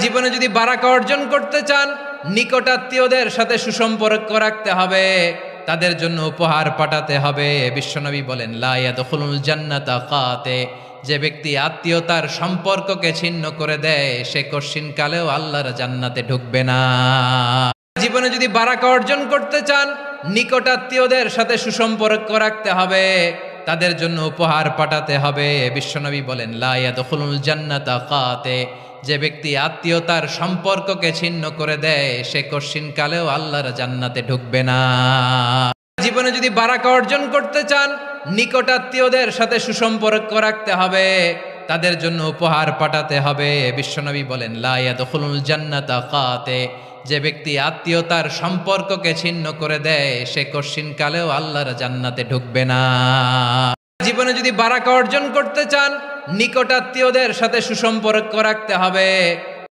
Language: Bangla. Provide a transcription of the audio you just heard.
জীবনে যদি বারাকা অর্জন করতে চান, নিকটাত্মীয়দের সাথে সুসম্পর্ক রাখতে হবে, তাদের জন্য উপহার পাঠাতে হবে। বিশ্বনবী বলেন, লা ইয়াদখুলুল জান্নাতা কাতে, যে ব্যক্তি আত্মীয়তার সম্পর্ককে ছিন্ন করে দেয় সে কশিনকালেও আল্লাহর জান্নাতে ঢুকবে না। জীবনে যদি বারাকা অর্জন করতে চান, নিকটাত্মীয়দের সাথে সুসম্পর্ক রাখতে হবে, তাদের জন্য উপহার পাঠাতে হবে। বিশ্বনবী বলেন, লা ইয়াদখুলুল জান্নাতা কাতে, যে ব্যক্তি আত্মীয়তার সম্পর্ককে ছিন্ন করে দেয় সে কশিনকালেও আল্লাহর জান্নাতে ঢুকবে না। জীবনে যদি বারাকা অর্জন করতে চান, নিকটাত্মীয়দের সাথে সুসম্পর্ক রাখতে হবে, তাদের জন্য উপহার পাঠাতে হবে। বিশ্বনবী বলেন, লা ইয়াদখুলুল জান্নাতা কাতে, যে ব্যক্তি আত্মীয়তার সম্পর্ককে ছিন্ন করে দেয় সে কশিনকালেও আল্লাহর জান্নাতে ঢুকবে না। জীবনে যদি বারাকা অর্জন করতে চান, নিকটাত্মীয়দের সাথে সুসম্পর্ক রাখতে হবে,